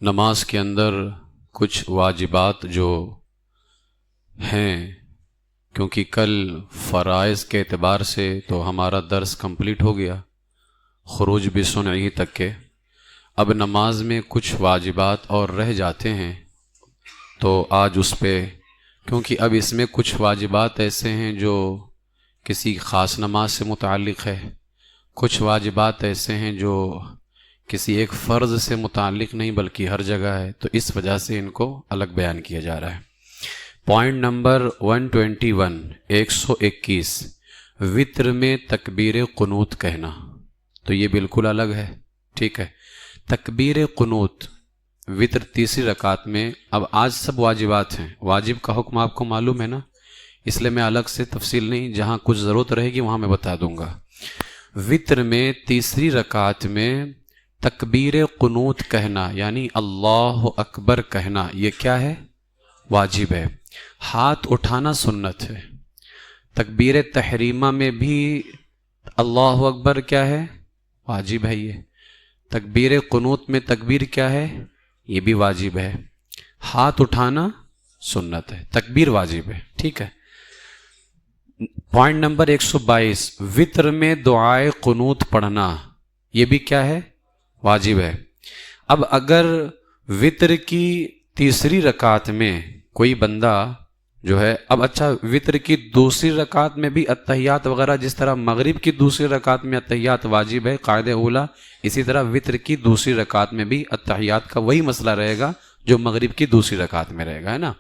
نماز کے اندر کچھ واجبات جو ہیں، کیونکہ کل فرائض کے اعتبار سے تو ہمارا درس کمپلیٹ ہو گیا، خروج بسنعی تک کے. اب نماز میں کچھ واجبات اور رہ جاتے ہیں، تو آج اس پہ، کیونکہ اب اس میں کچھ واجبات ایسے ہیں جو کسی خاص نماز سے متعلق ہے، کچھ واجبات ایسے ہیں جو کسی ایک فرض سے متعلق نہیں بلکہ ہر جگہ ہے، تو اس وجہ سے ان کو الگ بیان کیا جا رہا ہے. پوائنٹ نمبر 121 121 وتر میں تکبیر قنوت کہنا، تو یہ بالکل الگ ہے. ٹھیک ہے، تکبیر قنوت وتر تیسری رکعت میں. اب آج سب واجبات ہیں، واجب کا حکم آپ کو معلوم ہے نا، اس لیے میں الگ سے تفصیل نہیں، جہاں کچھ ضرورت رہے گی وہاں میں بتا دوں گا. وتر میں تیسری رکعت میں تکبیر قنوت کہنا یعنی اللہ اکبر کہنا، یہ کیا ہے؟ واجب ہے. ہاتھ اٹھانا سنت ہے. تکبیر تحریمہ میں بھی اللہ اکبر کیا ہے؟ واجب ہے. یہ تکبیر قنوت میں تکبیر کیا ہے؟ یہ بھی واجب ہے. ہاتھ اٹھانا سنت ہے، تکبیر واجب ہے. ٹھیک ہے. پوائنٹ نمبر 122 وتر میں دعائے قنوت پڑھنا، یہ بھی کیا ہے؟ واجب ہے. اب اگر وتر کی تیسری رکعت میں کوئی بندہ جو ہے، اب اچھا وتر کی دوسری رکعت میں بھی اتحیات وغیرہ، جس طرح مغرب کی دوسری رکعت میں اتحیات واجب ہے قاعدہ اولا، اسی طرح وتر کی دوسری رکعت میں بھی اتحیات کا وہی مسئلہ رہے گا جو مغرب کی دوسری رکعت میں رہے گا، ہے نا.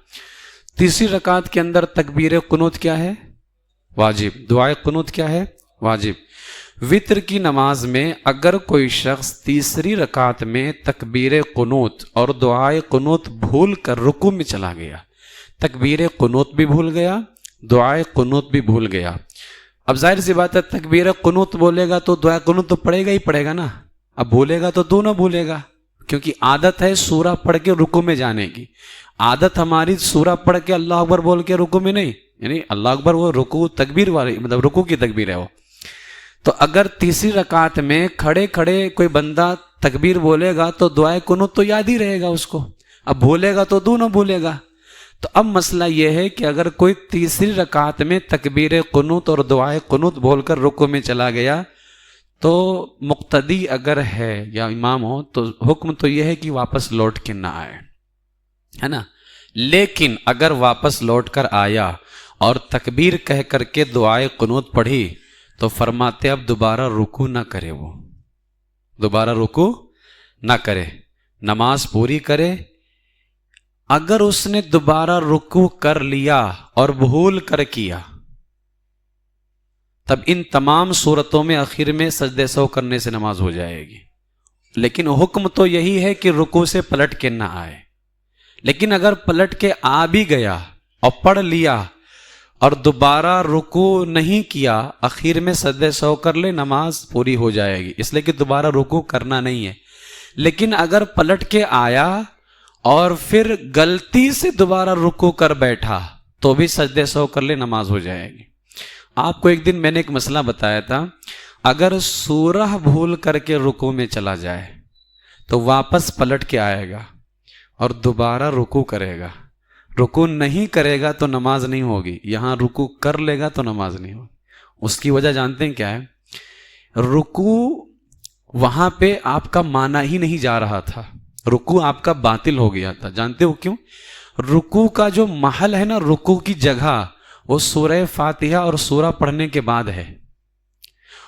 تیسری رکعت کے اندر تکبیر قنوت کیا ہے؟ واجب. دعائے قنوت کیا ہے؟ واجب. وتر کی نماز میں اگر کوئی شخص تیسری رکعت میں تکبیر قنوت اور دعائے قنوت بھول کر رکوع میں چلا گیا، تکبیر قنوت بھی بھول گیا، دعائے قنوت بھی بھول گیا. اب ظاہر سی بات ہے، تکبیر قنوت بولے گا تو دعائے قنوت تو پڑھے گا ہی پڑھے گا نا. اب بھولے گا تو دو نہ بھولے گا، کیونکہ عادت ہے سورہ پڑھ کے رکوع میں جانے کی. عادت ہماری سورہ پڑھ کے اللہ اکبر بول کے رکوع میں نہیں، یعنی اللہ اکبر وہ رکوع تکبیر والی، مطلب رکوع کی تکبیر ہے وہ. تو اگر تیسری رکعت میں کھڑے کھڑے کوئی بندہ تکبیر بولے گا تو دعائے قنوت تو یاد ہی رہے گا اس کو. اب بھولے گا تو دو نہ بھولے گا. تو اب مسئلہ یہ ہے کہ اگر کوئی تیسری رکعت میں تکبیر قنوت اور دعائے قنوت بول کر رکوع میں چلا گیا، تو مقتدی اگر ہے یا امام ہو تو حکم تو یہ ہے کہ واپس لوٹ کے نہ آئے، ہے نا. لیکن اگر واپس لوٹ کر آیا اور تکبیر کہہ کر کے دعائے قنوت پڑھی تو فرماتے اب دوبارہ رکوع نہ کرے، وہ دوبارہ رکوع نہ کرے، نماز پوری کرے. اگر اس نے دوبارہ رکوع کر لیا اور بھول کر کیا، تب ان تمام صورتوں میں آخر میں سجدے سہو کرنے سے نماز ہو جائے گی. لیکن حکم تو یہی ہے کہ رکوع سے پلٹ کے نہ آئے. لیکن اگر پلٹ کے آ بھی گیا اور پڑھ لیا اور دوبارہ رکوع نہیں کیا، آخر میں سجدے سہو کر لے، نماز پوری ہو جائے گی، اس لیے کہ دوبارہ رکوع کرنا نہیں ہے. لیکن اگر پلٹ کے آیا اور پھر غلطی سے دوبارہ رکوع کر بیٹھا تو بھی سجدے سہو کر لے، نماز ہو جائے گی. آپ کو ایک دن میں نے ایک مسئلہ بتایا تھا، اگر سورہ بھول کر کے رکوع میں چلا جائے تو واپس پلٹ کے آئے گا اور دوبارہ رکوع کرے گا. رکوع نہیں کرے گا تو نماز نہیں ہوگی، یہاں رکوع کر لے گا تو نماز نہیں ہوگی. اس کی وجہ جانتے ہیں کیا ہے؟ رکوع وہاں پہ آپ کا مانا ہی نہیں جا رہا تھا، رکوع آپ کا باطل ہو گیا تھا. جانتے ہو کیوں؟ رکوع کا جو محل ہے نا، رکوع کی جگہ، وہ سورہ فاتحہ اور سورہ پڑھنے کے بعد ہے.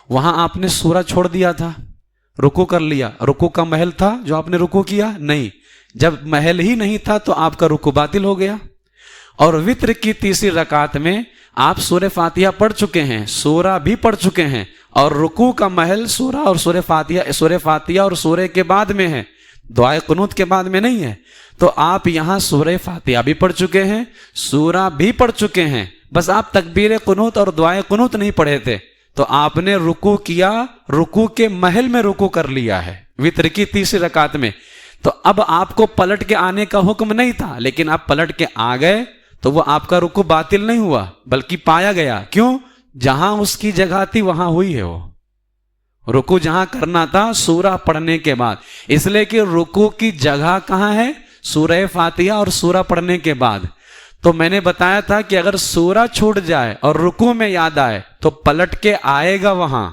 وہاں آپ نے سورہ چھوڑ دیا تھا، رکوع کر لیا. رکوع کا محل تھا جو آپ نے رکوع کیا؟ نہیں. جب محل ہی نہیں تھا تو آپ کا رکوع باطل ہو گیا. اور وتر کی تیسری رکعت میں آپ سورہ فاتحہ پڑھ چکے ہیں، سورہ بھی پڑھ چکے ہیں، اور رکوع کا محل سورہ اور سورہ فاتحہ اور سورہ کے بعد میں ہے، دعائے قنوت کے بعد میں نہیں ہے. تو آپ یہاں سورہ فاتحہ بھی پڑھ چکے ہیں، سورہ بھی پڑھ چکے ہیں، بس آپ تکبیر قنوت اور دعائے قنوت نہیں پڑھے تھے. تو آپ نے رکوع کیا، رکوع کے محل میں رکوع کر لیا ہے وتر کی تیسری رکعت میں. تو اب آپ کو پلٹ کے آنے کا حکم نہیں تھا، لیکن آپ پلٹ کے آ گئے تو وہ آپ کا رکوع باطل نہیں ہوا بلکہ پایا گیا. کیوں؟ جہاں اس کی جگہ تھی وہاں ہوئی ہے، وہ رکوع جہاں کرنا تھا سورہ پڑھنے کے بعد، اس لیے کہ رکوع کی جگہ کہاں ہے؟ سورہ فاتحہ اور سورہ پڑھنے کے بعد۔ تو میں نے بتایا تھا کہ اگر سورہ چھوٹ جائے اور رکوع میں یاد آئے تو پلٹ کے آئے گا وہاں،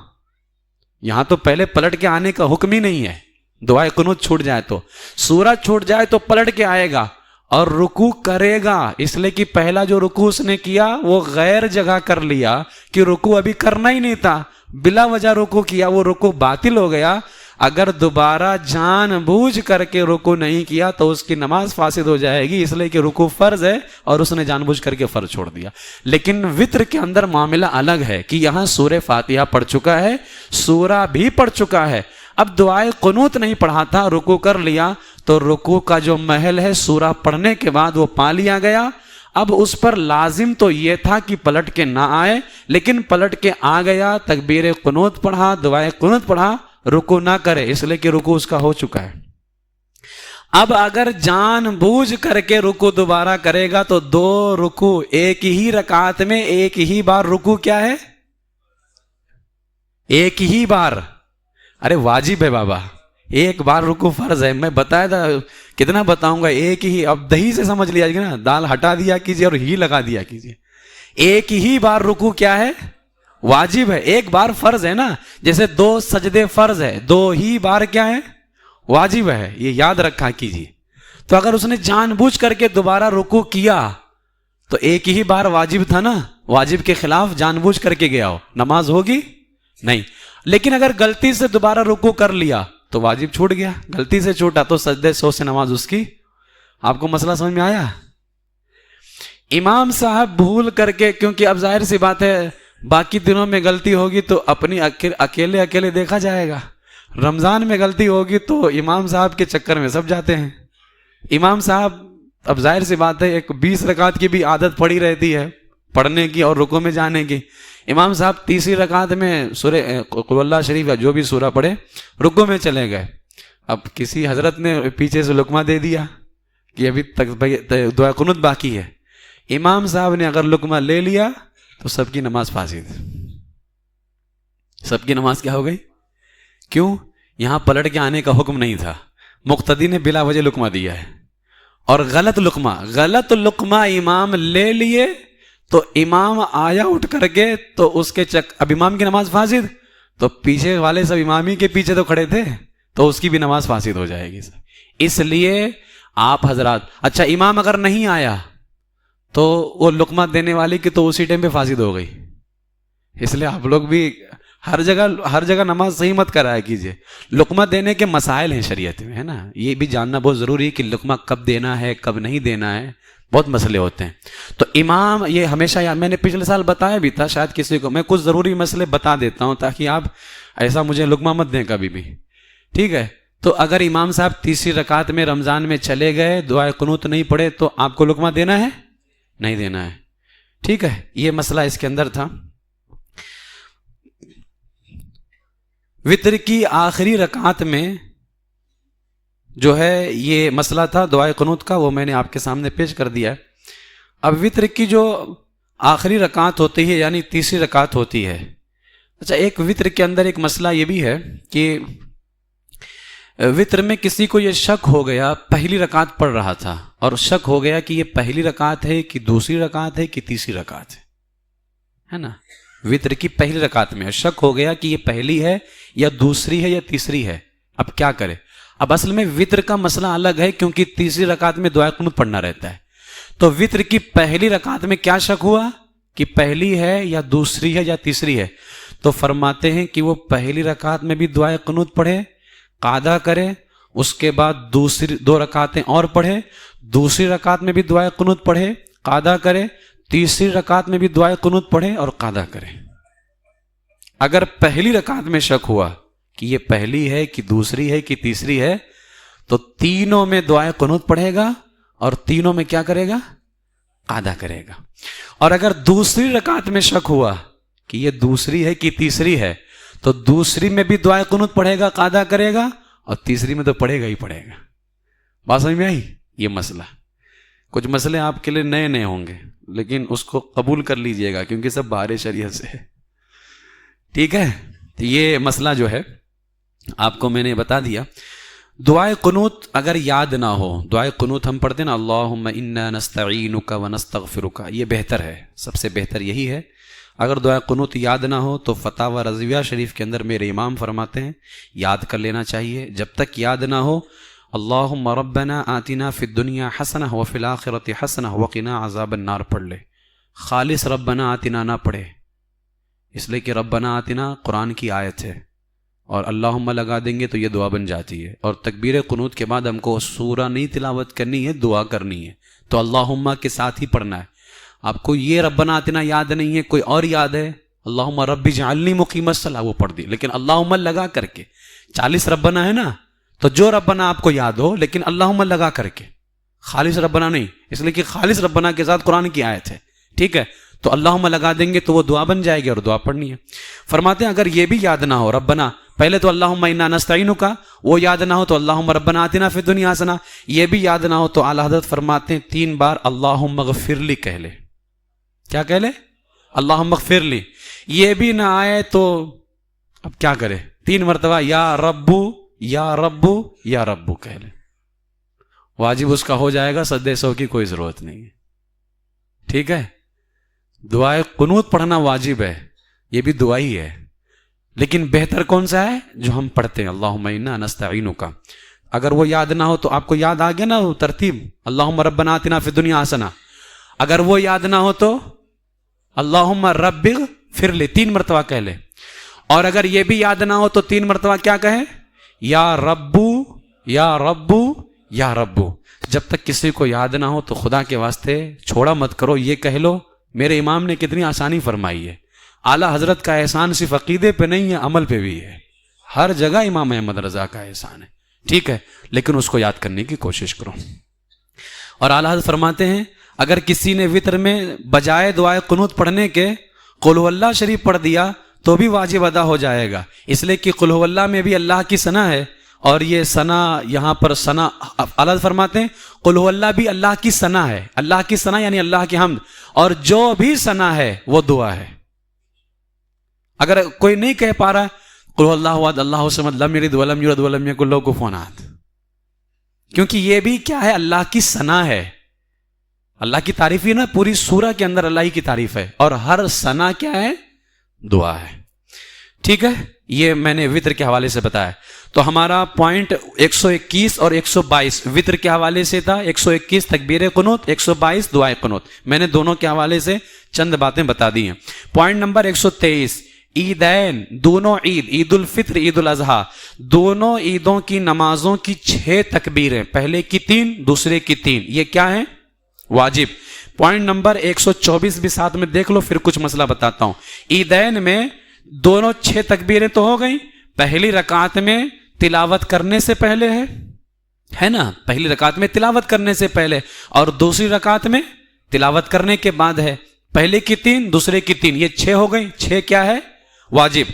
یہاں تو پہلے پلٹ کے آنے کا حکم ہی نہیں ہے، دعائے قنوت چھوٹ جائے تو، سورہ چھوٹ جائے تو پلٹ کے آئے گا اور رکوع کرے گا، اس لیے کہ پہلا جو رکوع اس نے کیا وہ غیر جگہ کر لیا کہ رکوع ابھی کرنا ہی نہیں تھا، بلا وجہ رکوع کیا، وہ رکوع باطل ہو گیا۔ اگر دوبارہ جان بوجھ کر کے رکوع نہیں کیا تو اس کی نماز فاسد ہو جائے گی، اس لیے کہ رکوع فرض ہے اور اس نے جان بوجھ کر کے فرض چھوڑ دیا۔ لیکن وتر کے اندر معاملہ الگ ہے کہ یہاں سورہ فاتحہ پڑھ چکا ہے، سورہ بھی پڑھ چکا ہے، اب دعائے قنوت نہیں پڑھا تھا، رکوع کر لیا، تو رکوع کا جو محل ہے سورہ پڑھنے کے بعد وہ پا لیا گیا۔ اب اس پر لازم تو یہ تھا کہ پلٹ کے نہ آئے، لیکن پلٹ کے آ گیا، تکبیر قنوت پڑھا، دعائے قنوت پڑھا، رکوع نہ کرے، اس لیے کہ رکوع اس کا ہو چکا ہے۔ اب اگر جان بوجھ کر کے رکوع دوبارہ کرے گا تو دو رکوع ایک ہی رکعت میں ایک ہی بار رکوع کیا ہے؟ ایک ہی بار، ارے واجب ہے بابا، ایک بار رکوع فرض ہے، میں بتایا تھا، کتنا بتاؤں گا، ایک ہی، اب دہی سے سمجھ لیا نا، دال ہٹا دیا کیجئے اور ہی لگا دیا کیجئے، ایک ہی بار رکوع کیا ہے؟ واجب ہے، ایک بار فرض ہے نا، جیسے دو سجدے فرض ہے، دو ہی بار کیا ہے؟ واجب ہے، یہ یاد رکھا کیجئے۔ تو اگر اس نے جان بوجھ کر کے دوبارہ رکوع کیا تو ایک ہی بار واجب تھا نا، واجب کے خلاف جان بوجھ کر کے گیا ہو، نماز ہوگی نہیں۔ لیکن اگر غلطی سے دوبارہ رکوع کر لیا تو واجب چھوٹ گیا، غلطی سے چھوٹا تو سجدے سو سے نماز اس کی۔ آپ کو مسئلہ سمجھ میں آیا؟ امام صاحب بھول کر کے، کیونکہ اب ظاہر سی بات ہے باقی دنوں میں غلطی ہوگی تو اپنی اکیلے دیکھا جائے گا، رمضان میں غلطی ہوگی تو امام صاحب کے چکر میں سب جاتے ہیں۔ امام صاحب اب ظاہر سی بات ہے ایک 20 رکعت کی بھی عادت پڑی رہتی ہے پڑھنے کی اور رکوع میں جانے کی، امام صاحب تیسری رکعت میں سورہ قل اللہ شریف یا جو بھی سورہ پڑھے رکوع میں چلے گئے، اب کسی حضرت نے پیچھے سے لقمہ دے دیا کہ ابھی تک دعا قنوت باقی ہے، امام صاحب نے اگر لقمہ لے لیا تو سب کی نماز فاسد، سب کی نماز کیا ہو گئی؟ کیوں؟ یہاں پلٹ کے آنے کا حکم نہیں تھا، مقتدی نے بلا وجہ لقمہ دیا ہے، اور غلط لقمہ امام لے لیے تو امام آیا اٹھ کر کے تو اس کے اب امام کی نماز فاسد، تو پیچھے والے سب امامی کے پیچھے تو کھڑے تھے تو اس کی بھی نماز فاسد ہو جائے گی۔ اس لیے آپ حضرات، اچھا امام اگر نہیں آیا تو وہ لقمہ دینے والی کی تو اسی ٹائم پہ فاسد ہو گئی، اس لیے آپ لوگ بھی ہر جگہ نماز صحیح مت کرایا کیجئے۔ لقمہ دینے کے مسائل ہیں شریعت میں، ہے نا، یہ بھی جاننا بہت ضروری ہے کہ لقمہ کب دینا ہے کب نہیں دینا ہے، بہت مسئلے ہوتے ہیں۔ تو امام یہ ہمیشہ یاد، میں نے پچھلے سال بتایا بھی تھا، شاید کسی کو میں کچھ ضروری مسئلے بتا دیتا ہوں تاکہ آپ ایسا مجھے لقمہ مت دیں کبھی بھی، ٹھیک ہے؟ تو اگر امام صاحب تیسری رکعت میں رمضان میں چلے گئے، دعائے قنوت نہیں پڑھے تو آپ کو لقمہ دینا ہے؟ نہیں دینا ہے، ٹھیک ہے؟ یہ مسئلہ اس کے اندر تھا۔ وتر کی آخری رکعت میں جو ہے یہ مسئلہ تھا دعائے قنوت کا، وہ میں نے آپ کے سامنے پیش کر دیا ہے۔ اب وتر کی جو آخری رکعت ہوتی ہے یعنی تیسری رکعت ہوتی ہے، اچھا ایک وتر کے اندر ایک مسئلہ یہ بھی ہے کہ وتر میں کسی کو یہ شک ہو گیا، پہلی رکعت پڑھ رہا تھا اور شک ہو گیا کہ یہ پہلی رکعت ہے کہ دوسری رکعت ہے کہ تیسری رکعت ہے نا، وتر کی پہلی رکعت میں شک ہو گیا کہ یہ پہلی ہے یا دوسری ہے یا تیسری ہے، اب کیا کرے؟ اب اصل میں وتر کا مسئلہ الگ ہے کیونکہ تیسری رکعت میں دعائے قنوت پڑھنا رہتا ہے، تو وتر کی پہلی رکعت میں کیا شک ہوا کہ پہلی ہے یا دوسری ہے یا تیسری ہے، تو فرماتے ہیں کہ وہ پہلی رکعت میں بھی دعائے قنوت پڑھے، قاعدہ کرے، اس کے بعد دوسری 2 رکعتیں اور پڑھے، دوسری رکعت میں بھی دعائے قنوت پڑھے، قاعدہ کرے، تیسری رکعت میں بھی دعائے قنوت پڑھے اور قاعدہ کرے۔ اگر پہلی رکعت میں شک ہوا کہ یہ پہلی ہے کہ دوسری ہے کہ تیسری ہے تو تینوں میں دعائے قنوت پڑھے گا اور تینوں میں کیا کرے گا؟ قاعدہ کرے گا۔ اور اگر دوسری رکعت میں شک ہوا کہ یہ دوسری ہے کہ تیسری ہے تو دوسری میں بھی دعائے قنوت پڑھے گا، قاعدہ کرے گا، اور تیسری میں تو پڑھے گا ہی پڑھے گا۔ بات سمجھ میں آئی؟ یہ مسئلہ، کچھ مسئلے آپ کے لیے نئے ہوں گے لیکن اس کو قبول کر لیجئے گا کیونکہ سب باہر شریعت سے ہے، ٹھیک ہے؟ تو یہ مسئلہ جو ہے آپ کو میں نے بتا دیا. دعائے قنوت اگر یاد نہ ہو، دعائے قنوت ہم پڑھتے ہیں نا اللہم انا نستعینک ونستغفرک، یہ بہتر ہے، سب سے بہتر یہی ہے. اگر دعائے قنوت یاد نہ ہو تو فتاوی رضویہ شریف کے اندر میرے امام فرماتے ہیں یاد کر لینا چاہیے. جب تک یاد نہ ہو اللہم ربنا آتنا فی الدنیا حسنہ وفی الآخرۃ حسنہ وقنا عذاب النار پڑھ لے. خالص ربنا آتنا نہ پڑھے، اس لیے کہ ربنا آتنا قرآن کی آیت ہے، اور اللہم لگا دیں گے تو یہ دعا بن جاتی ہے. اور تکبیر قنوت کے بعد ہم کو سورہ نہیں تلاوت کرنی ہے، دعا کرنی ہے، تو اللہم کے ساتھ ہی پڑھنا ہے. آپ کو یہ ربنا آتنا یاد نہیں ہے، کوئی اور یاد ہے اللہم رب اجعلنی مقیم الصلاۃ وہ پڑھ دی، لیکن اللہم لگا کر کے. 40 ربنا ہے نا، تو جو ربنا آپ کو یاد ہو لیکن اللہم لگا کر کے، خالص ربنا نہیں، اس لیے کہ خالص ربنا کے ساتھ قرآن کی آیت ہے. ٹھیک ہے، تو اللہم لگا دیں گے تو وہ دعا بن جائے گی اور دعا پڑھنی ہے. فرماتے ہیں اگر یہ بھی یاد نہ ہو ربنا، پہلے تو اللہم انا نستعینک وہ یاد نہ ہو تو اللہم ربنا آتنا فی الدنیا حسنہ، یہ بھی یاد نہ ہو تو اعلیٰ حضرت فرماتے ہیں 3 بار اللہم اغفر لی کہہ لے. کیا کہہ لے؟ اللہم اغفر لی. یہ بھی نہ آئے تو اب کیا کرے؟ 3 مرتبہ یا ربو یا ربو یا ربو کہہ لے، واجب اس کا ہو جائے گا، سجدے سو کی کوئی ضرورت نہیں ہے. ٹھیک ہے، دعائے قنوت پڑھنا واجب ہے، یہ بھی دعا ہی ہے، لیکن بہتر کون سا ہے؟ جو ہم پڑھتے ہیں اللہم انا نستعینک. اگر وہ یاد نہ ہو تو آپ کو یاد آ گیا نا وہ ترتیب، اللہم ربنا آتنا فی الدنیا حسنہ. اگر وہ یاد نہ ہو تو اللہم رب اغفر لی 3 مرتبہ کہہ لے. اور اگر یہ بھی یاد نہ ہو تو 3 مرتبہ کیا کہے؟ یا ربو یا ربو یا ربو. جب تک کسی کو یاد نہ ہو تو خدا کے واسطے چھوڑا مت کرو، یہ کہہ لو. میرے امام نے کتنی آسانی فرمائی ہے. اعلیٰ حضرت کا احسان صرف عقیدے پہ نہیں ہے، عمل پہ بھی ہے. ہر جگہ امام احمد رضا کا احسان ہے. ٹھیک ہے، لیکن اس کو یاد کرنے کی کوشش کرو. اور اعلیٰ حضرت فرماتے ہیں اگر کسی نے وطر میں بجائے دعائے قنوت پڑھنے کے قل هو اللہ شریف پڑھ دیا تو بھی واجب ادا ہو جائے گا، اس لیے کہ قل هو اللہ میں بھی اللہ کی ثنا ہے، اور یہ ثنا یہاں پر ثنا اعلیٰ حضرت فرماتے ہیں قل هو اللہ بھی اللہ کی ثنا ہے. اللہ کی ثنا یعنی اللہ کی حمد، اور جو بھی ثنا ہے وہ دعا ہے. اگر کوئی نہیں کہہ پا رہا قل هو اللہ احد اللہ الصمد لم یلد ولم یولد ولم یکن لہ کفوا احد، کیونکہ یہ بھی کیا ہے؟ اللہ کی ثنا ہے. اللہ کی تعریف ہی نا، پوری سورہ کے اندر اللہ ہی کی تعریف ہے، اور ہر ثنا کیا ہے؟ دعا ہے. ٹھیک ہے، یہ میں نے وطر کے حوالے سے بتایا. تو ہمارا پوائنٹ 121 اور 122 وطر کے حوالے سے تھا. 121 تکبیر قنوت، 122 دعائے قنوت. میں نے دونوں کے حوالے سے چند باتیں بتا دی ہیں. پوائنٹ نمبر 123 عیدین، دونوں عید، عید الفطر عید الاضحیٰ، دونوں عیدوں کی نمازوں کی 6 تکبیریں، پہلے کی 3 دوسرے کی 3، یہ کیا ہے؟ واجب. پوائنٹ نمبر 124 بھی ساتھ میں دیکھ لو، پھر کچھ مسئلہ بتاتا ہوں. عیدین میں دونوں 6 تکبیریں تو ہو گئیں. پہلی رکعت میں تلاوت کرنے سے پہلے ہے نا، پہلی رکعت میں تلاوت کرنے سے پہلے، اور دوسری رکعت میں تلاوت کرنے کے بعد ہے. پہلے کی 3 دوسرے کی 3، یہ 6 ہو گئی. 6 کیا ہے؟ واجب.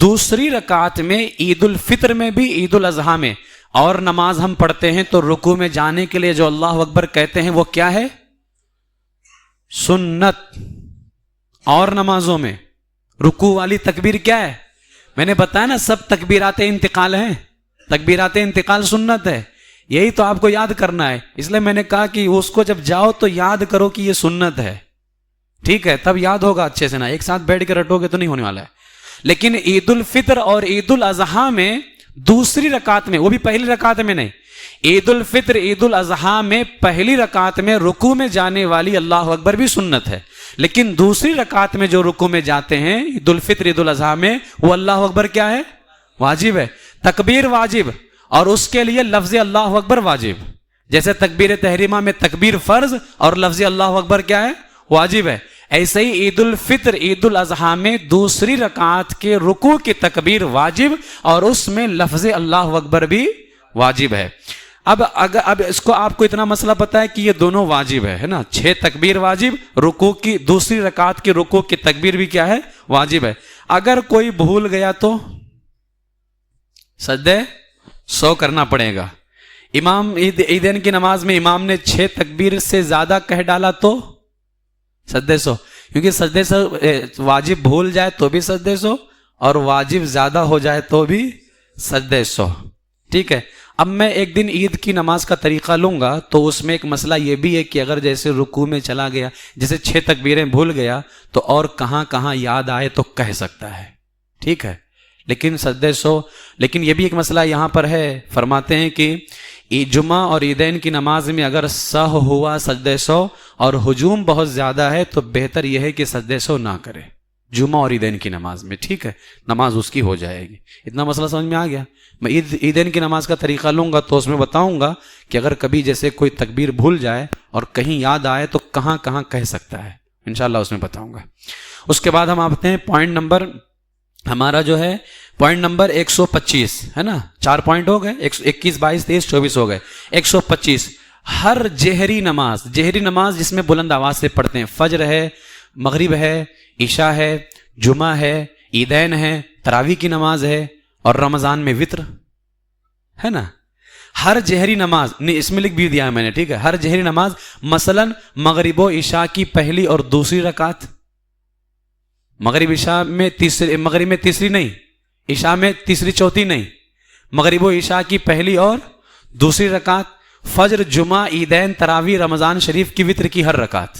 دوسری رکعت میں عید الفطر میں بھی عید الاضحیٰ میں اور نماز ہم پڑھتے ہیں تو رکوع میں جانے کے لیے جو اللہ اکبر کہتے ہیں وہ کیا ہے؟ سنت. اور نمازوں میں رکوع والی تکبیر کیا ہے؟ میں نے بتایا نا، سب تکبیرات انتقال ہیں. تکبیرات انتقال سنت ہے، یہی تو آپ کو یاد کرنا ہے. اس لیے میں نے کہا کہ اس کو جب جاؤ تو یاد کرو کہ یہ سنت ہے. ٹھیک ہے، تب یاد ہوگا اچھے سے. نا ایک ساتھ بیٹھ کے رٹو گے تو نہیں ہونے والا ہے. لیکن عید الفطر اور عید الاضحیٰ میں دوسری رکعت میں، وہ بھی پہلی رکعت میں نہیں، عید الفطر عید الاضحیٰ میں پہلی رکعت میں رکوع میں جانے والی اللہ اکبر بھی سنت ہے، لیکن دوسری رکعت میں جو رکوع میں جاتے ہیں عید الفطر عید الاضحیٰ میں، وہ اللہ اکبر کیا ہے؟ واجب ہے. تکبیر واجب، اور اس کے لیے لفظ اللہ اکبر واجب. جیسے تکبیر تحریمہ میں تکبیر فرض اور لفظ اللہ اکبر کیا ہے؟ واجب ہے. ایسے ہی عید الفطر عید الاضحیٰ میں دوسری رکعت کے رکوع کی تکبیر واجب، اور اس میں لفظ اللہ اکبر بھی واجب ہے. اب اس کو آپ کو اتنا مسئلہ پتا ہے کہ یہ دونوں واجب ہے نا، 6 تکبیر واجب، رکوع کی دوسری رکعت کی رکوع کی تکبیر بھی کیا ہے؟ واجب ہے. اگر کوئی بھول گیا تو سجدے 100 کرنا پڑے گا. امام عیدین کی نماز میں امام نے 6 تکبیر سے زیادہ کہہ ڈالا تو سجدے 100، کیونکہ سجدے 100 واجب بھول جائے تو بھی سجدے 100، اور واجب زیادہ ہو جائے تو بھی سجدہ سہو. ٹھیک ہے. اب میں ایک دن عید کی نماز کا طریقہ لوں گا تو اس میں ایک مسئلہ یہ بھی ہے کہ اگر جیسے رکوع میں چلا گیا, جیسے 6 تکبیریں بھول گیا, تو اور کہاں کہاں یاد آئے تو کہہ سکتا ہے. ٹھیک ہے. لیکن سجدہ سہو, لیکن یہ بھی ایک مسئلہ یہاں پر ہے. فرماتے ہیں کہ جمعہ اور عیدین کی نماز میں اگر سہو ہوا سجدہ سہو اور ہجوم بہت زیادہ ہے تو بہتر یہ ہے کہ سجدہ سہو نہ کرے جمعہ اور عیدین کی نماز میں. ٹھیک ہے. نماز اس کی ہو جائے گی. اتنا مسئلہ سمجھ میں آ گیا. میں عیدین کی نماز کا طریقہ لوں گا تو اس میں بتاؤں گا کہ اگر کبھی جیسے کوئی تکبیر بھول جائے اور کہیں یاد آئے تو کہاں کہاں کہہ سکتا ہے, انشاءاللہ اس میں بتاؤں گا. اس کے بعد ہم آتے ہیں پوائنٹ نمبر, ہمارا جو ہے پوائنٹ نمبر 125 ہے نا. 4 پوائنٹ ہو گئے, 21 22 23 24 ہو گئے. 125 ہر جہری نماز جس میں بلند آواز سے پڑھتے ہیں. فجر ہے, مغرب ہے, عشاء ہے, جمعہ ہے, عیدین ہے, تراویح کی نماز ہے اور رمضان میں وتر ہے نا. ہر جہری نماز, اس میں لکھ بھی دیا ہے میں نے. ٹھیک ہے. ہر جہری نماز مثلا مغرب و عشاء کی پہلی اور دوسری رکعت, مغرب میں تیسری نہیں, عشاء میں تیسری چوتھی نہیں, مغرب و عشاء کی پہلی اور دوسری رکعت, فجر, جمعہ, عیدین, تراویح, رمضان شریف کی وتر کی ہر رکعت.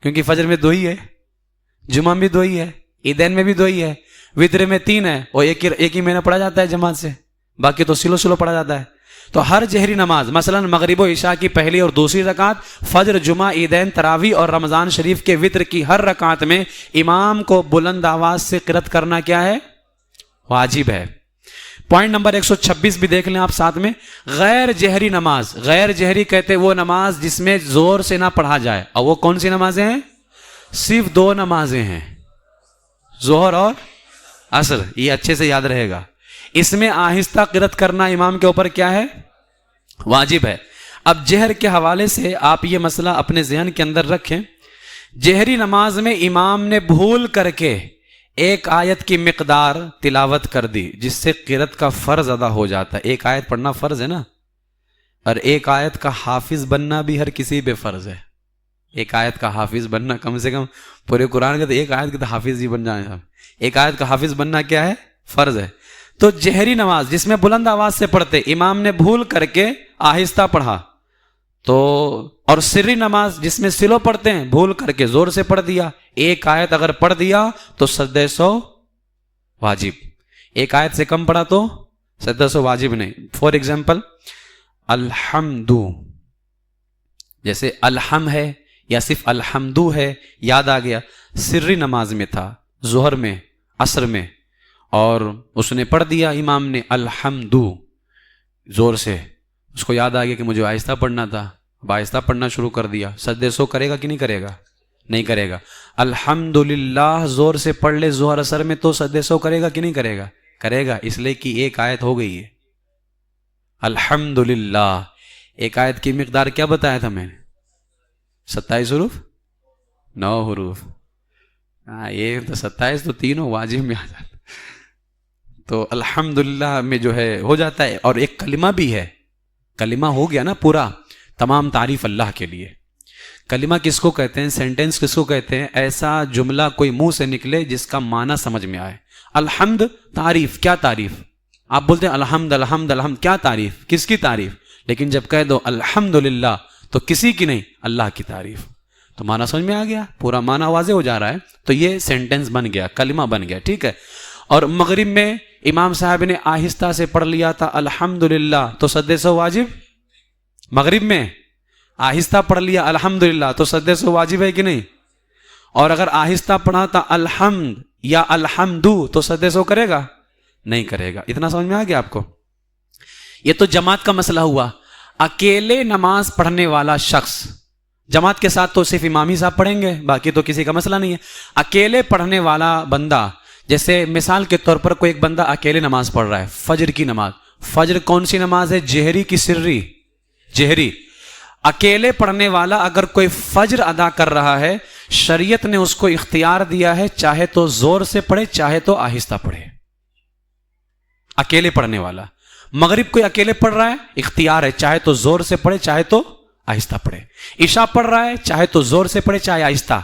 کیونکہ فجر میں 2 ہی ہے, جمعہ میں 2 ہی ہے, عیدین میں بھی 2 ہی ہے, وتر میں 3 ہے اور ایک ہی مہینہ پڑھا جاتا ہے جماعت سے, باقی تو سلو پڑھا جاتا ہے. تو ہر جہری نماز مثلا مغرب و عشاء کی پہلی اور دوسری رکعت, فجر, جمعہ, عیدین, تراویح اور رمضان شریف کے وتر کی ہر رکعت میں امام کو بلند آواز سے قرات کرنا کیا ہے؟ واجب ہے. پوائنٹ نمبر 126 بھی دیکھ لیں آپ ساتھ میں. غیر جہری نماز, غیر جہری کہتے وہ نماز جس میں زور سے نہ پڑھا جائے. اور وہ کون سی نمازیں ہیں؟ صرف 2 نمازیں ہیں, ظہر اور عصر. یہ اچھے سے یاد رہے گا. اس میں آہستہ قرات کرنا امام کے اوپر کیا ہے؟ واجب ہے. اب جہر کے حوالے سے آپ یہ مسئلہ اپنے ذہن کے اندر رکھیں. جہری نماز میں امام نے بھول کر کے ایک آیت کی مقدار تلاوت کر دی جس سے قرات کا فرض ادا ہو جاتا ہے. ایک آیت پڑھنا فرض ہے نا, اور ایک آیت کا حافظ بننا بھی ہر کسی پہ فرض ہے. ایک آیت کا حافظ بننا, کم سے کم پورے قرآن کا تو ایک آیت کے تو حافظ ہی بن جائیں. ایک آیت کا حافظ بننا کیا ہے؟ فرض ہے. تو جہری نماز جس میں بلند آواز سے پڑھتے, امام نے بھول کر کے آہستہ پڑھا تو, اور سری نماز جس میں سلو پڑھتے ہیں, بھول کر کے زور سے پڑھ دیا, ایک آیت اگر پڑھ دیا تو سجدہ سہو واجب. ایک آیت سے کم پڑھا تو سجدہ سہو واجب نہیں. فور ایگزامپل الحمد, جیسے الحم ہے یا صرف الحمدو ہے, یاد آ گیا, سری نماز میں تھا, ظہر میں, عصر میں, اور اس نے پڑھ دیا امام نے الحمدو زور سے, اس کو یاد آ گیا کہ مجھے آہستہ پڑھنا تھا, اب آہستہ پڑھنا شروع کر دیا. سجدہ سہو کرے گا کہ نہیں کرے گا؟ نہیں کرے گا. الحمدللہ زور سے پڑھ لے ظہر عصر میں تو سجدہ سہو کرے گا کہ نہیں کرے گا؟ کرے گا, اس لیے کہ ایک آیت ہو گئی ہے. الحمدللہ ایک آیت کی مقدار کیا بتایا تھا میں نے؟ 27 حروف 9 حروف. یہ تو 27 تو تینوں واجب میں آ جاتا. تو الحمدللہ میں جو ہے ہو جاتا ہے. اور ایک کلمہ بھی ہے, کلمہ ہو گیا نا پورا, تمام تعریف اللہ کے لیے. کلمہ کس کو کہتے ہیں؟ سینٹنس کس کو کہتے ہیں؟ ایسا جملہ کوئی منہ سے نکلے جس کا معنی سمجھ میں آئے. الحمد تعریف, کیا تعریف؟ آپ بولتے ہیں الحمد الحمد الحمد, کیا تعریف؟ کس کی تعریف؟ لیکن جب کہہ دو الحمدللہ تو کسی کی نہیں, اللہ کی تعریف. تو معنی سمجھ میں آ گیا, پورا معنی واضح ہو جا رہا ہے. تو یہ سینٹنس بن گیا, کلمہ بن گیا. ٹھیک ہے. اور مغرب میں امام صاحب نے آہستہ سے پڑھ لیا تھا الحمدللہ تو سجدہ سہو واجب. مغرب میں آہستہ پڑھ لیا الحمدللہ تو سجدہ سہو واجب ہے کہ نہیں؟ اور اگر آہستہ پڑھا تھا الحمد یا الحمدو تو سجدہ سہو کرے گا؟ نہیں کرے گا. اتنا سمجھ میں آ گیا آپ کو؟ یہ تو جماعت کا مسئلہ ہوا. اکیلے نماز پڑھنے والا شخص, جماعت کے ساتھ تو صرف امام ہی صاحب پڑھیں گے, باقی تو کسی کا مسئلہ نہیں ہے. اکیلے پڑھنے والا بندہ, جیسے مثال کے طور پر کوئی ایک بندہ اکیلے نماز پڑھ رہا ہے, فجر کی نماز. فجر کون سی نماز ہے؟ جہری کی سری؟ جہری. اکیلے پڑھنے والا اگر کوئی فجر ادا کر رہا ہے, شریعت نے اس کو اختیار دیا ہے, چاہے تو زور سے پڑھے چاہے تو آہستہ پڑھے. اکیلے پڑھنے والا. مغرب کوئی اکیلے پڑھ رہا ہے, اختیار ہے, چاہے تو زور سے پڑھے چاہے تو آہستہ پڑھے. عشاء پڑھ رہا ہے, چاہے تو زور سے پڑھے چاہے آہستہ.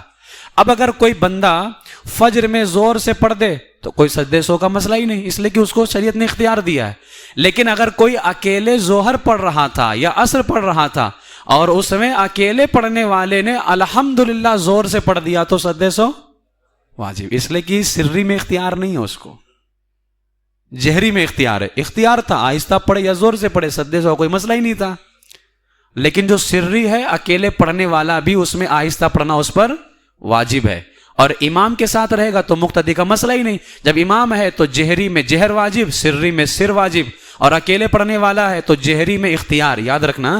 اب اگر کوئی بندہ فجر میں زور سے پڑھ دے تو کوئی سجدے سو کا مسئلہ ہی نہیں، اس لیے کہ اس کو شریعت نے اختیار دیا ہے. لیکن اگر کوئی اکیلے ظہر پڑھ رہا تھا یا عصر پڑھ رہا تھا اور اس میں اکیلے پڑھنے والے نے الحمدللہ زور سے پڑھ دیا تو سجدے سو واجب، اس لیے کہ سری میں اختیار نہیں ہے، اس کو جہری میں اختیار ہے. اختیار تھا آہستہ پڑھے یا زور سے پڑھے، سجدے سو کوئی مسئلہ ہی نہیں تھا. لیکن جو سری ہے اکیلے پڑھنے والا بھی اس میں آہستہ پڑھنا اس پر واجب ہے. اور امام کے ساتھ رہے گا تو مقتدی کا مسئلہ ہی نہیں. جب امام ہے تو جہری میں جہر واجب، سری میں سر واجب، اور اکیلے پڑھنے والا ہے تو جہری میں اختیار. یاد رکھنا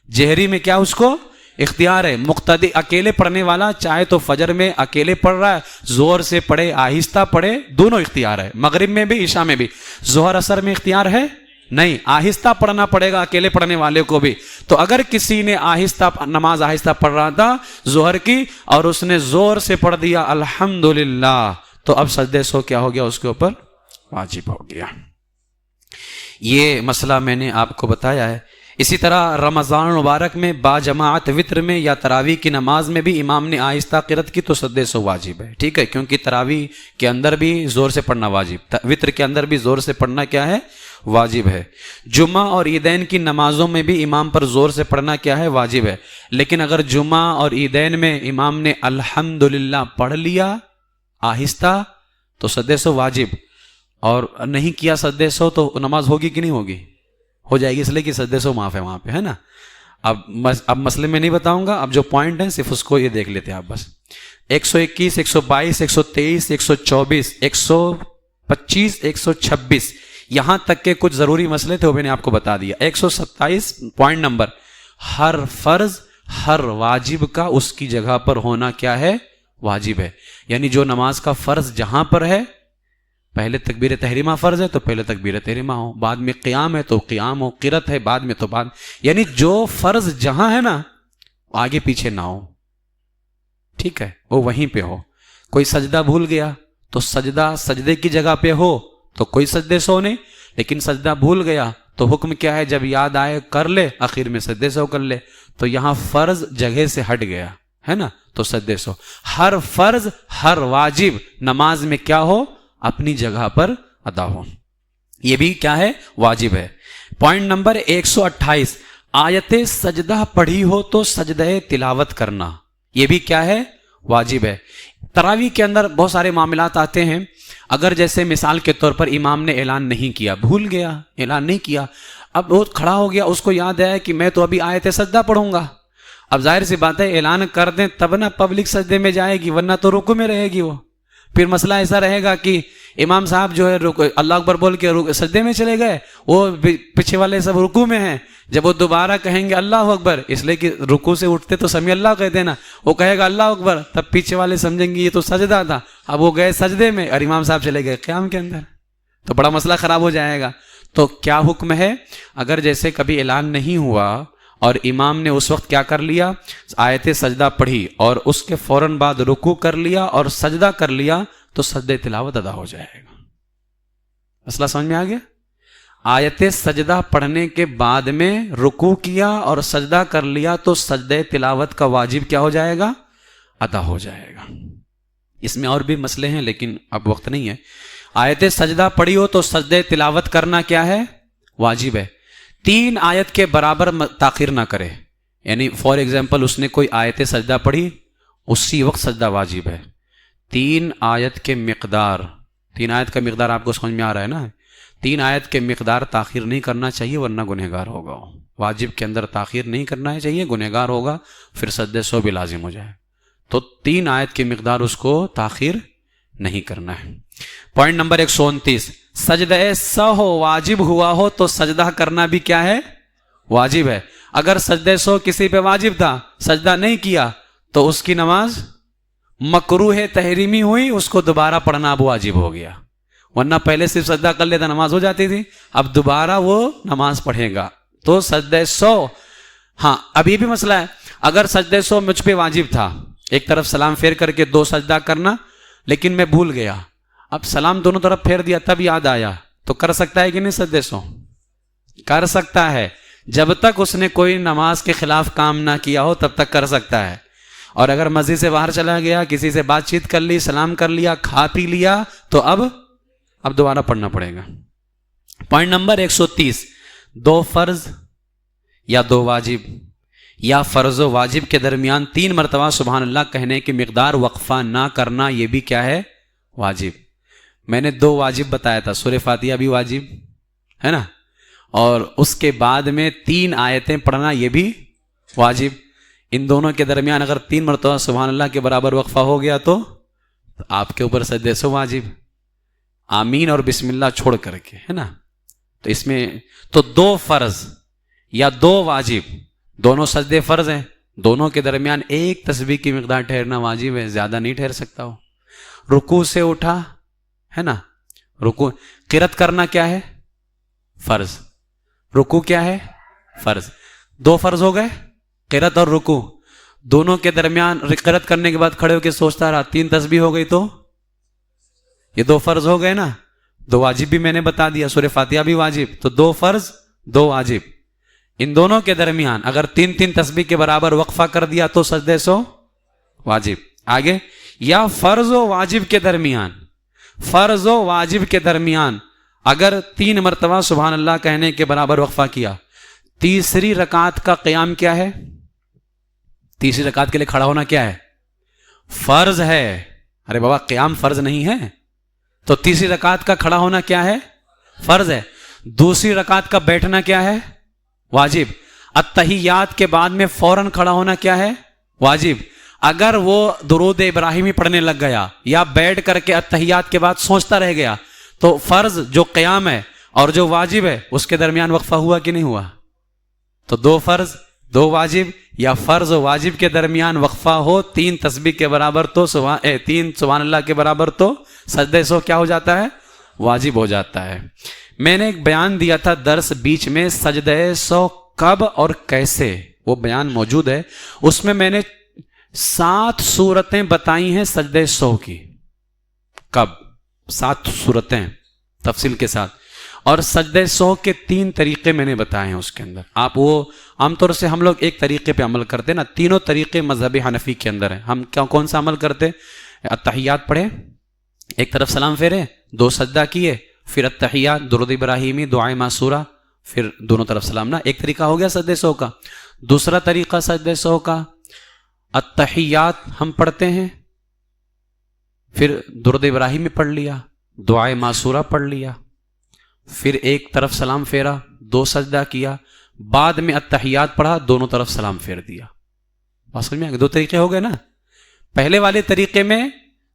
جہری میں کیا اس کو اختیار ہے. مقتدی اکیلے پڑھنے والا چاہے تو فجر میں اکیلے پڑھ رہا ہے، زور سے پڑھے آہستہ پڑھے، دونوں اختیار ہے. مغرب میں بھی عشاء میں بھی. ظہر اثر میں اختیار ہے نہیں، آہستہ پڑھنا پڑے گا اکیلے پڑھنے والے کو بھی. تو اگر کسی نے نماز آہستہ پڑھ رہا تھا ظہر کی اور اس نے زور سے پڑھ دیا الحمدللہ، تو اب سجدے سو کیا ہو گیا، اس کے اوپر واجب ہو گیا. یہ مسئلہ میں نے آپ کو بتایا ہے. اسی طرح رمضان مبارک میں با جماعت وطر میں یا تراویح کی نماز میں بھی امام نے آہستہ قرات کی تو سجدے سو واجب ہے. ٹھیک ہے، کیونکہ تراویح کے اندر بھی زور سے پڑھنا واجب، وطر کے اندر بھی زور سے پڑھنا کیا ہے، واجب ہے. جمعہ اور عیدین کی نمازوں میں بھی امام پر زور سے پڑھنا کیا ہے، واجب ہے. لیکن اگر جمعہ اور عیدین میں امام نے الحمدللہ پڑھ لیا آہستہ تو سجدے سو واجب، اور نہیں کیا سجدے سو تو نماز ہوگی کہ نہیں ہوگی، ہو جائے گی، اس لیے کہ سجدے سو معاف ہے وہاں پہ، ہے نا. اب مسئلے میں نہیں بتاؤں گا، اب جو پوائنٹ ہیں صرف اس کو یہ دیکھ لیتے ہیں آپ بس. 121 122 123 124 125 126 یہاں تک کے کچھ ضروری مسئلے تھے وہ میں نے آپ کو بتا دیا. 127 پوائنٹ نمبر، ہر فرض ہر واجب کا اس کی جگہ پر ہونا کیا ہے، واجب ہے. یعنی جو نماز کا فرض جہاں پر ہے، پہلے تکبیر تحریمہ فرض ہے تو پہلے تکبیر تحریمہ ہو، بعد میں قیام ہے تو قیام ہو، قرات ہے بعد میں تو بعد، یعنی جو فرض جہاں ہے نا آگے پیچھے نہ ہو. ٹھیک ہے، وہ وہیں پہ ہو. کوئی سجدہ بھول گیا تو سجدے کی جگہ پہ ہو تو کوئی سجدے سو نہیں. لیکن سجدہ بھول گیا تو حکم کیا ہے، جب یاد آئے کر لے، آخر میں سجدے سو کر لے. تو یہاں فرض جگہ سے ہٹ گیا ہے نا تو سجدے سو. ہر فرض ہر واجب نماز میں کیا ہو، اپنی جگہ پر ادا ہو، یہ بھی کیا ہے، واجب ہے. پوائنٹ نمبر 128، آیت سجدہ پڑھی ہو تو سجدہ تلاوت کرنا، یہ بھی کیا ہے، واجب ہے. تراویح کے اندر بہت سارے معاملات آتے ہیں. اگر جیسے مثال کے طور پر امام نے اعلان نہیں کیا، بھول گیا اعلان نہیں کیا، اب وہ کھڑا ہو گیا، اس کو یاد ہے کہ میں تو ابھی آیت سجدہ پڑھوں گا. اب ظاہر سی بات ہے اعلان کر دیں تب نہ پبلک سجدے میں جائے گی، ورنہ تو رکوع میں رہے گی. وہ پھر مسئلہ ایسا رہے گا کہ امام صاحب جو ہے اللہ اکبر بول کے سجدے میں چلے گئے، وہ پیچھے والے سب رکوع میں ہیں. جب وہ دوبارہ کہیں گے اللہ اکبر، اس لیے کہ رکوع سے اٹھتے تو سمیع اللہ کہتے ہیں نا، وہ کہے گا اللہ اکبر، تب پیچھے والے سمجھیں گے یہ تو سجدہ تھا. اب وہ گئے سجدے میں اور امام صاحب چلے گئے قیام کے اندر، تو بڑا مسئلہ خراب ہو جائے گا. تو کیا حکم ہے، اگر جیسے کبھی اعلان نہیں ہوا اور امام نے اس وقت کیا کر لیا، آیت سجدہ پڑھی اور اس کے فوراً بعد رکوع کر لیا اور سجدہ کر لیا تو سجدہ تلاوت ادا ہو جائے گا. مسئلہ سمجھ میں آ گیا؟ آیت سجدہ پڑھنے کے بعد میں رکوع کیا اور سجدہ کر لیا تو سجدہ تلاوت کا واجب کیا ہو جائے گا، ادا ہو جائے گا. اس میں اور بھی مسئلے ہیں لیکن اب وقت نہیں ہے. آیت سجدہ پڑھی ہو تو سجدہ تلاوت کرنا کیا ہے، واجب ہے. 3 آیت کے برابر تاخیر نہ کرے. یعنی فار ایگزامپل اس نے کوئی آیت سجدہ پڑھی، اسی وقت سجدہ واجب ہے. 3 آیت کے مقدار، 3 آیت کا مقدار آپ کو سمجھ میں آ رہا ہے نا، 3 آیت کے مقدار تاخیر نہیں کرنا چاہیے ورنہ گنہگار ہوگا. واجب کے اندر تاخیر نہیں کرنا چاہیے، گنہگار ہوگا، پھر سجدے سو بھی لازم ہو جائے. تو 3 آیت کے مقدار اس کو تاخیر نہیں کرنا ہے. پوائنٹ نمبر 129، سجدہ سہو واجب ہوا ہو تو سجدہ کرنا بھی کیا ہے، واجب ہے. اگر سجدہ سہو کسی پہ واجب تھا، سجدہ نہیں کیا تو اس کی نماز مکروہ تحریمی ہوئی، اس کو دوبارہ پڑھنا اب واجب ہو گیا. ورنہ پہلے صرف سجدہ کر لیتا نماز ہو جاتی تھی، اب دوبارہ وہ نماز پڑھے گا تو سجدہ سہو. ہاں اب یہ بھی مسئلہ ہے، اگر سجدہ سہو مجھ پہ واجب تھا، ایک طرف سلام پھیر کر کے 2 سجدہ کرنا، لیکن میں بھول گیا، اب سلام دونوں طرف پھیر دیا تب یاد آیا، تو کر سکتا ہے کہ نہیں سجدہ سہو؟ کر سکتا ہے، جب تک اس نے کوئی نماز کے خلاف کام نہ کیا ہو تب تک کر سکتا ہے. اور اگر مسجد سے باہر چلا گیا، کسی سے بات چیت کر لی، سلام کر لیا، کھا پی لیا، تو اب دوبارہ پڑھنا پڑے گا۔ پوائنٹ نمبر 130، 2 فرض یا 2 واجب یا فرض و واجب کے درمیان 3 مرتبہ سبحان اللہ کہنے کی مقدار وقفہ نہ کرنا، یہ بھی کیا ہے؟ واجب۔ میں نے 2 واجب بتایا تھا، سورہ فاتحہ بھی واجب ہے نا، اور اس کے بعد میں 3 آیتیں پڑھنا، یہ بھی واجب۔ ان دونوں کے درمیان اگر 3 مرتبہ سبحان اللہ کے برابر وقفہ ہو گیا تو آپ کے اوپر سجدے سو واجب، آمین اور بسم اللہ چھوڑ کر کے، ہے نا۔ تو اس میں تو 2 فرض یا 2 واجب، دونوں سجدے فرض ہیں، دونوں کے درمیان ایک تسبیح کی مقدار ٹھہرنا واجب ہے، زیادہ نہیں ٹھہر سکتا ہو۔ رکوع سے اٹھا، ہے نا، رکوع، قرات کرنا کیا ہے؟ فرض۔ رکوع کیا ہے؟ فرض۔ 2 فرض ہو گئے، قرات اور رکوع، دونوں کے درمیان قرات کرنے کے بعد کھڑے ہو کے سوچتا رہا، 3 تسبیح ہو گئی، تو یہ 2 فرض ہو گئے نا۔ 2 واجب بھی میں نے بتا دیا، سورہ فاتحہ بھی واجب، تو 2 فرض 2 واجب، ان دونوں کے درمیان اگر 3 تسبیح کے برابر وقفہ کر دیا تو سجدے سو واجب۔ آگے، یا فرض و واجب کے درمیان، فرض و واجب کے درمیان اگر 3 مرتبہ سبحان اللہ کہنے کے برابر وقفہ کیا، تیسری رکعت کا قیام کیا ہے؟ تیسری رکعت کے لیے کھڑا ہونا کیا ہے؟ فرض ہے۔ ارے بابا، قیام فرض نہیں ہے، تو تیسری رکعت کا کھڑا ہونا کیا ہے؟ فرض ہے۔ دوسری رکعت کا بیٹھنا کیا ہے؟ واجب۔ التحیات کے بعد میں فوراً کھڑا ہونا کیا ہے؟ واجب۔ اگر وہ درود ابراہیمی پڑھنے لگ گیا یا بیٹھ کر کے التحیات کے بعد سوچتا رہ گیا، تو فرض جو قیام ہے اور جو واجب ہے اس کے درمیان وقفہ ہوا کہ نہیں ہوا؟ تو 2 فرض 2 واجب یا فرض و واجب کے درمیان وقفہ ہو 3 تسبیح کے برابر تو 3 سبحان اللہ کے برابر تو سجدے سو کیا ہو جاتا ہے؟ واجب ہو جاتا ہے۔ میں نے ایک بیان دیا تھا درس بیچ میں، سجدے سو کب اور کیسے، وہ بیان موجود ہے، اس میں نے 7 صورتیں بتائی ہیں سجدے سو کی۔ کب؟ 7 صورتیں تفصیل کے ساتھ، اور سجدے سو کے 3 طریقے میں نے بتائے ہیں اس کے اندر۔ آپ وہ عام طور سے ہم لوگ ایک طریقے پہ عمل کرتے ہیں نا، تینوں طریقے مذہب حنفی کے اندر ہیں۔ ہم کون سا عمل کرتے؟ التحیات پڑھے، ایک طرف سلام پھیرے، 2 سجدہ کیے، پھر التحیات، درود ابراہیمی، دعائے معصورہ، پھر دونوں طرف سلام نا، ایک طریقہ ہو گیا سجدے سو کا۔ دوسرا طریقہ سجدے سو کا، التحیات ہم پڑھتے ہیں، پھر درود ابراہیمی پڑھ لیا، دعائے معصورہ پڑھ لیا، پھر ایک طرف سلام پھیرا، 2 سجدہ کیا، بعد میں التحیات پڑھا، دونوں طرف سلام پھیر دیا۔ بات سمجھ میں آ گئی؟ 2 طریقے ہو گئے نا۔ پہلے والے طریقے میں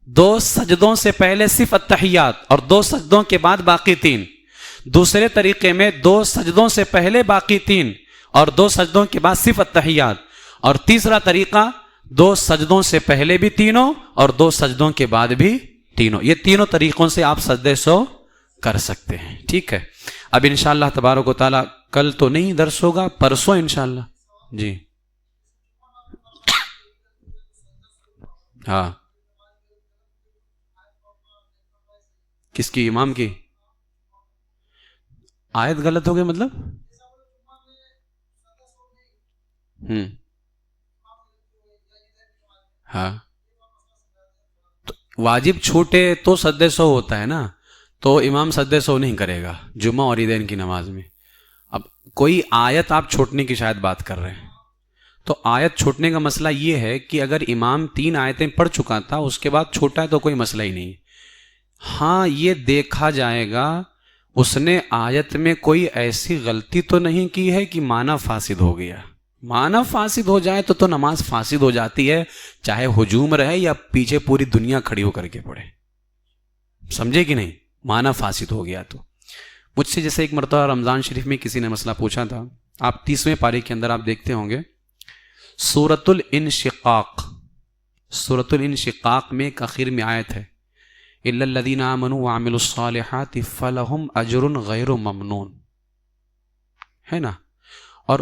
2 سجدوں سے پہلے صرف التحیات اور 2 سجدوں کے بعد باقی 3۔ دوسرے طریقے میں 2 سجدوں سے پہلے باقی 3 اور 2 سجدوں کے بعد صرف التحیات۔ اور تیسرا طریقہ 2 سجدوں سے پہلے بھی تینوں اور 2 سجدوں کے بعد بھی تینوں۔ یہ تینوں طریقوں سے آپ سجدے سو کر سکتے ہیں، ٹھیک ہے۔ اب انشاءاللہ تبارک و تعالی کل تو نہیں درس ہوگا، پرسوں انشاءاللہ۔ جی ہاں، کس کی؟ امام کی آیت غلط ہو گئی مطلب؟ ہاں، تو واجب چھوٹے تو سجدے سو ہوتا ہے نا، تو امام سجدے سو نہیں کرے گا جمعہ اور عیدین کی نماز میں۔ اب کوئی آیت آپ چھوٹنے کی شاید بات کر رہے ہیں، تو آیت چھوٹنے کا مسئلہ یہ ہے کہ اگر امام 3 آیتیں پڑھ چکا تھا اس کے بعد چھوٹا ہے تو کوئی مسئلہ ہی نہیں۔ ہاں، یہ دیکھا جائے گا اس نے آیت میں کوئی ایسی غلطی تو نہیں کی ہے کہ معنی فاسد ہو گیا۔ معنی فاسد ہو جائے تو نماز فاسد ہو جاتی ہے، چاہے ہجوم رہے یا پیچھے پوری دنیا کھڑی ہو کر کے پڑھے، سمجھے کہ نہیں؟ معنی فاسد ہو گیا تو۔ مجھ سے جیسے ایک مرتبہ رمضان شریف میں کسی نے مسئلہ پوچھا تھا، آپ 30ویں پارے کے اندر آپ دیکھتے ہوں گے سورۃ الانشقاق، سورۃ الانشقاق میں ایک آخر میں آیت ہے الا الذین آمنوا وعملوا الصالحات فلہم اجر غیر ممنون، ہے نا۔ اور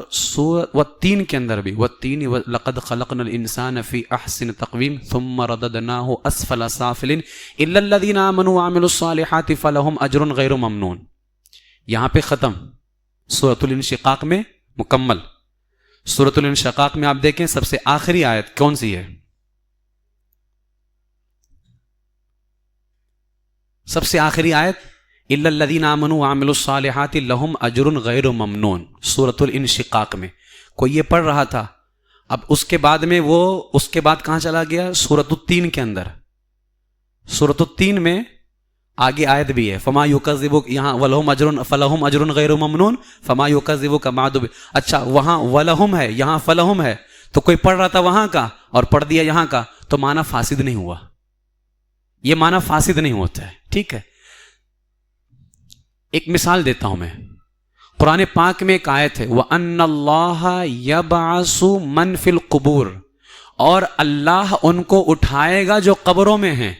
والتین کے اندر بھی والتین لقد خلقنا الانسان فی احسن تقویم ثم رددناہ اسفل سافلین الا الذین آمنوا وعملوا الصالحات فلہم اجر غیر ممنون۔ یہاں پہ ختم، سورۃ الانشقاق میں مکمل۔ سورۃ الانشقاق میں آپ دیکھیں سب سے آخری آیت کون سی ہے؟ سب سے آخری آیت الا الذین آمنوا وعملوا الصالحات لہم اجر غیر ممنون، سورۃ الانشقاق میں کوئی یہ پڑھ رہا تھا. اب اس کے بعد میں وہ اس کے بعد کہاں چلا گیا؟ سورۃ التین کے اندر. سورۃ التین میں آگے آیت بھی ہے فما یکذبک، یہاں فلہم اجر غیر ممنون فما یکذبک بعد. اچھا وہاں ولہم ہے، یہاں فلہم ہے، تو کوئی پڑھ رہا تھا وہاں کا اور پڑھ دیا یہاں کا، تو معنی فاسد نہیں ہوا. یہ معنی فاسد نہیں ہوتا ہے. ٹھیک ہے، ایک مثال دیتا ہوں میں. قرآن پاک میں ایک آیت ہے وَأَنَّ اللَّهَ يَبْعَثُ مَنْ فِي الْقُبُورِ، اور اللہ ان کو اٹھائے گا جو قبروں میں ہیں.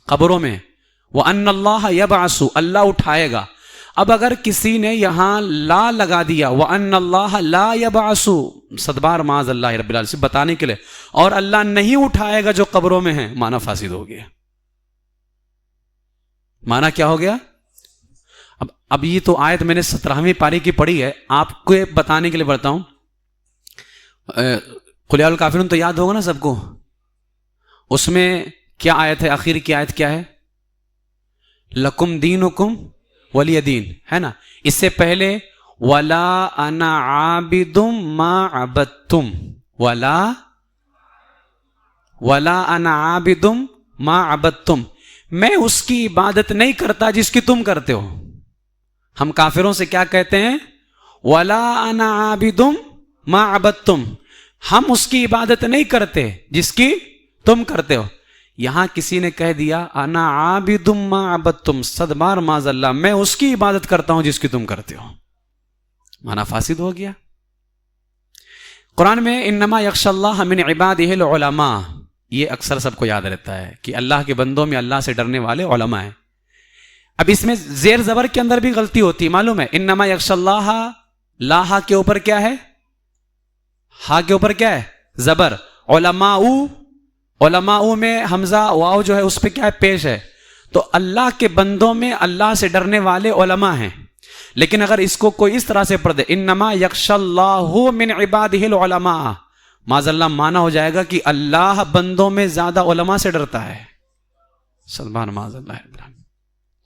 قبروں میں وَأَنَّ اللَّهَ يَبْعَثُ، اللہ اٹھائے گا. اب اگر کسی نے یہاں لا لگا دیا وَأَنَّ اللَّهَ لَا يَبْعَثُ، صدبار معاذ اللہ رب العالمین سے بتانے کے لیے، اور اللہ نہیں اٹھائے گا جو قبروں میں ہیں، معنی فاسد ہو گیا. معنی کیا ہو گیا؟ اب یہ تو آیت میں نے 17ویں پاری کی پڑھی ہے، آپ کو بتانے کے لیے پڑھتا ہوں. قل یا الکافرون تو یاد ہوگا نا سب کو. اس میں کیا آیت ہے؟ آخر کی آیت کیا ہے؟ لکم دینکم ولی دین، ہے نا. اس سے پہلے ولا انا عابد ما عبدتم، ولا انا عابد ما عبدتم، میں اس کی عبادت نہیں کرتا جس کی تم کرتے ہو. ہم کافروں سے کیا کہتے ہیں؟ ولا انا عابد ما عبدتم، ہم اس کی عبادت نہیں کرتے جس کی تم کرتے ہو. یہاں کسی نے کہہ دیا انا عابد ما عبدتم، صدبار معاذ اللہ، میں اس کی عبادت کرتا ہوں جس کی تم کرتے ہو. معنی فاسد ہو گیا. قرآن میں انما یخشی اللہ من عبادہ العلماء، یہ اکثر سب کو یاد رہتا ہے کہ اللہ کے بندوں میں اللہ سے ڈرنے والے علماء ہیں. اب اس میں زیر زبر کے اندر بھی غلطی ہوتی ہے، معلوم ہے. انما یخشی اللہ، لا ہا کے اوپر کیا ہے؟ ہا کے اوپر کیا ہے؟ زبر. علماء، علماء میں حمزہ واو جو ہے اس پہ کیا ہے؟ پیش ہے. تو اللہ کے بندوں میں اللہ سے ڈرنے والے علماء ہیں. لیکن اگر اس کو کوئی اس طرح سے پڑھ دے انما یخشی اللہ من عبادہ العلماء، معاذ اللہ مانا ہو جائے گا کہ اللہ بندوں میں زیادہ علماء سے ڈرتا ہے. سبحان معاذ اللہ.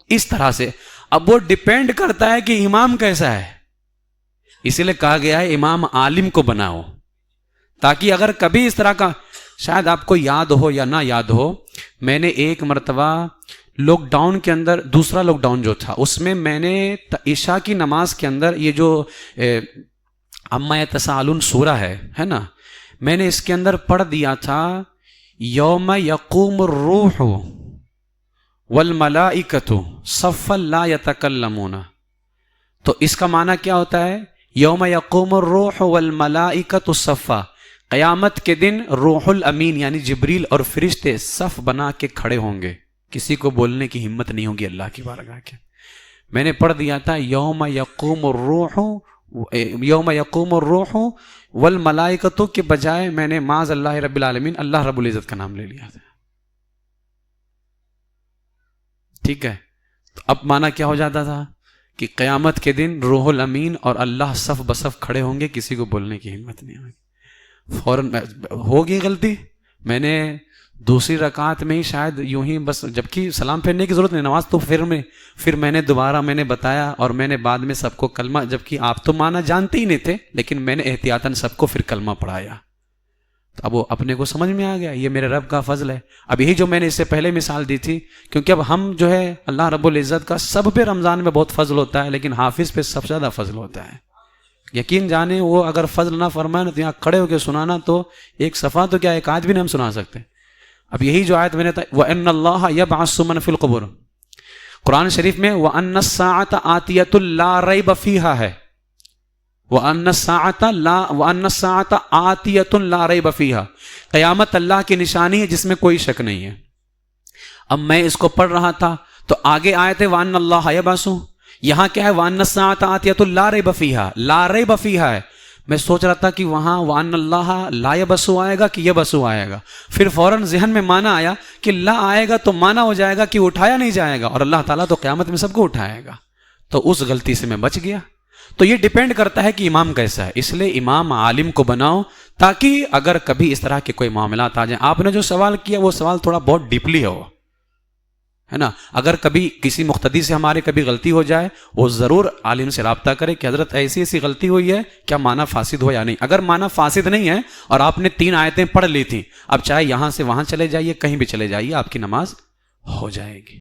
اس طرح سے اب وہ ڈیپینڈ کرتا ہے کہ امام کیسا ہے. اسی لیے کہا گیا ہے امام عالم کو بناؤ، تاکہ اگر کبھی اس طرح کا، شاید آپ کو یاد ہو یا نہ یاد ہو، میں نے ایک مرتبہ لاک ڈاؤن کے اندر، دوسرا لاک ڈاؤن جو تھا، اس میں میں نے عشاء کی نماز کے اندر یہ جو عما یتساءلون سورہ ہے نا، میں نے اس کے اندر پڑھ دیا تھا یوم یقوم الروح والملائکۃ صفا لا یتکلمون. تو اس کا معنی کیا ہوتا ہے؟ یوم یقوم الروح والملائکۃ صفا، قیامت کے دن روح الامین یعنی جبریل اور فرشتے صف بنا کے کھڑے ہوں گے، کسی کو بولنے کی ہمت نہیں ہوگی اللہ کی بارگاہ کے. میں نے پڑھ دیا تھا یوم یقوم الروح والملائکۃ کے بجائے میں نے معاذ اللہ رب العالمین اللہ رب العزت کا نام لے لیا تھا. ٹھیک ہے، تو اب معنی کیا ہو جاتا تھا کہ قیامت کے دن روح الامین اور اللہ صف بصف کھڑے ہوں گے، کسی کو بولنے کی ہمت نہیں ہوگی. فوراً ہوگی غلطی. میں نے دوسری رکعت میں ہی شاید یوں ہی بس، جبکہ سلام پھیرنے کی ضرورت نہیں، نماز تو پھر میں نے دوبارہ میں نے بتایا اور میں نے بعد میں سب کو کلمہ، جبکہ آپ تو معنی جانتے ہی نہیں تھے، لیکن میں نے احتیاطاً سب کو پھر کلمہ پڑھایا. تو اب وہ اپنے کو سمجھ میں آ گیا یہ میرے رب کا فضل ہے. اب یہی جو میں نے اس سے پہلے مثال دی تھی، کیونکہ اب ہم جو ہے اللہ رب العزت کا سب پہ رمضان میں بہت فضل ہوتا ہے، لیکن حافظ پہ سب سے زیادہ فضل ہوتا ہے. یقین جانے وہ اگر فضل نہ فرمائے نا تو یہاں کھڑے ہو کے سنانا تو ایک صفحہ تو کیا ایک آیت بھی نہیں ہم سنا سکتے. اب یہی جو آیت میں نے وَإِنَّ اللَّهَ يَبْعَثُ مَن فِي الْقُبُورِ، قرآن شریف میں وَأَنَّ السَّاعَةَ آتِيَةٌ لَا رَيْبَ فِيهَا ہے، وَأَنَّ السَّاعَةَ آتِيَةٌ لَا رَيْبَ فِيهَا، قیامت اللہ کی نشانی ہے جس میں کوئی شک نہیں ہے. اب میں اس کو پڑھ رہا تھا تو آگے آیت ہے وَأَنَّ اللَّهَ يَبْعَثُ، یہاں کیا ہے وَأَنَّ السَّاعَةَ آتِيَةٌ لَا رَيْبَ فِيهَا، لا ریب فیہا ہے. میں سوچ رہا تھا کہ وہاں وَأَنَّ اللَّهَ لا يَبْعَثُ آئے گا کہ يَبْعَثُ آئے گا، پھر فوراً ذہن میں معنی آیا کہ لا آئے گا تو معنی ہو جائے گا کہ اٹھایا نہیں جائے گا، اور اللہ تعالیٰ تو قیامت میں سب کو اٹھائے گا. تو اس غلطی سے میں بچ گیا. تو یہ ڈیپینڈ کرتا ہے کہ امام کیسا ہے. اس لیے امام عالم کو بناؤ تاکہ اگر کبھی اس طرح کے کوئی معاملات آ جائیں. آپ نے جو سوال کیا وہ سوال تھوڑا بہت ڈیپلی ہو، ہے نا. اگر کبھی کسی مقتدی سے ہمارے کبھی غلطی ہو جائے، وہ ضرور عالم سے رابطہ کرے کہ حضرت ایسی ایسی غلطی ہوئی ہے، کیا معنی فاسد ہو یا نہیں. اگر معنی فاسد نہیں ہے اور آپ نے 3 آیتیں پڑھ لی تھیں، اب چاہے یہاں سے وہاں چلے جائیے، کہیں بھی چلے جائیے، آپ کی نماز ہو جائے گی.